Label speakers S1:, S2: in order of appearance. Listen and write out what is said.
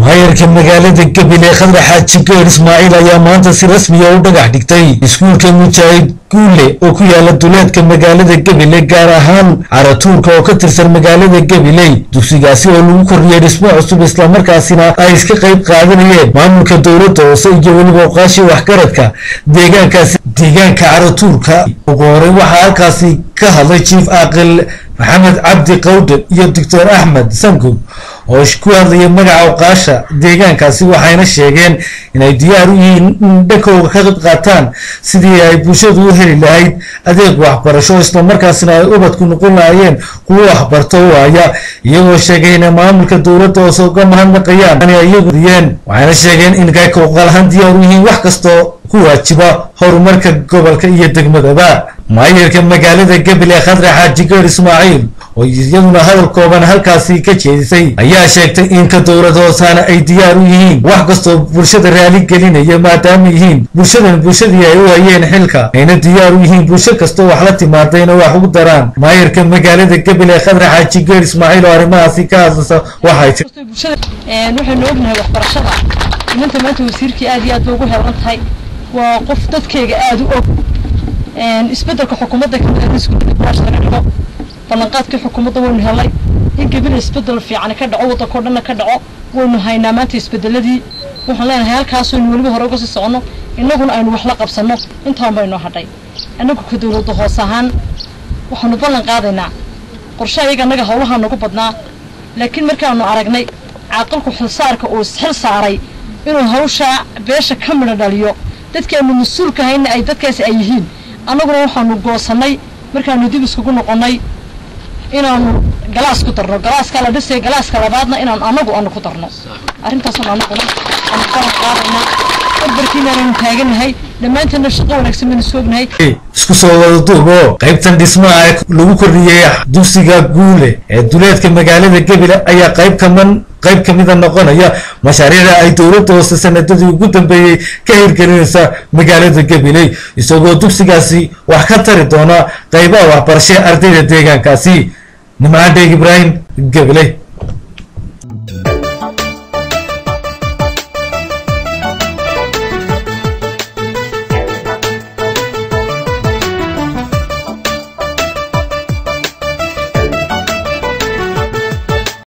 S1: maayarka magaalada Gabiley Khadra Xaaji Geer Ismaaciil ayaa maanta si rasmi ah u dhagax dhigtay iskuulka Mujaahid Guule oo ku yaala duleedka magaalada Gabiley gaar ahaan Caratuurka oo ka tirsan magaalada Gabiley. Dugsigaasi oo lagu koriyay dhismo cusub isla markaasina ay iska qayb qaadanayeen maamulka dowladda hoose iyo weliba qaashi waxgaradka deegaanka Caratuurka. ugu horey waxaa halkaasi ka hadlay Chief Aqil Maxamed Cabdi Qawdal iyo Dr. Axmed Sangub oo ku hadlaya magaca qaasha deegaankaasi waxayna sheegeen inay diyaar u yihiin in dhankooda ka qayb qaataan sidii ay bulshadu u heli lahayd adeeg waxbarasho isla markaasina ay ubadku noqon lahaayeen kuwa waxbarto waaya iyagoo sheegay in maamulka dowladda hoose uga mahadnaqayaan inay iyagu diyeen waxayna sheegeen in ay kooqalahan diyaar u yihiin wax kastoo ku waajiba horumarka gobolka iyo degmadaba. maayarka magaalada Gabiley Khadra Xaaji Geer Ismaaciil oo iyaduna hadal kooban halkaasi ka jeedisay ayaa sheegtay in ka dowladda hoosana ay diyaar u yihiin wax kastoo bulshada raali gelinaya maadaama yihiin bulshadii ay u hayeen xilka ayna diyaar u yihiin bulsho kastoo wax la timaadayna wax ugu daraan. maayarka magaalada Gabiley Khadra Xaaji Geer Ismaaciil oo arrimahaasi ka hadlaysa waxay
S2: waxaynu ognahay waxbarashada maanta wasiirkii aad iyo aad ugu heelan tahay waa qof dadkayga aad u og isbeddelka xukuumadda ka dhigay iskuulka dhigo ballanqaadkii xukuumadda waynu helay in Gabiley isbeddel fiican ka dhaco waddanka oo dhan ka dhaco waynu haynaa maanta isbeddeladii waxaan leenahay halkaas oo waliba hore uga sii socono innaguna aynu wax la qabsano intaan baynu hadhay annagu ka dowladda hoose ahaan waxaanu ballan qaadaynaa qorshe ayaga naga hawlaha nagu badnaa laakiin markaanu aragnay caaqilku xilsaarka oo xil saaray inuu hawsha beesha ka midho dhaliyo dadkeenu mas'uulka hayna ay dadkaasi ay yihiin annaguna waxaanu goosanay markaanu dib iskugu noqonay inaanu galaas ku darno galaaska la dhisay galaaska labaadna inaan anagu ku darno arrintaas oo anaguna aan ka qaadayna barkiinaan taaganahay dhamaanteena shaqo wanaagsan ma sugnahay
S1: isku soo wada duubo qaybtan dhismaha lagu koriyay dugsiga Guule ee duleedka magaalada Gabiley ayaa qayb kamid noqonaya mashaariicda ay dowladda hoose sanadadii ugu dambeeyay ka hirgelinaysa magaalada Gabiley isagoo dugsigaasi wax ka tari doona qaybaha waxbarashada ardayda deegaankaasi. Nimcaan Ibrahim Gabiley.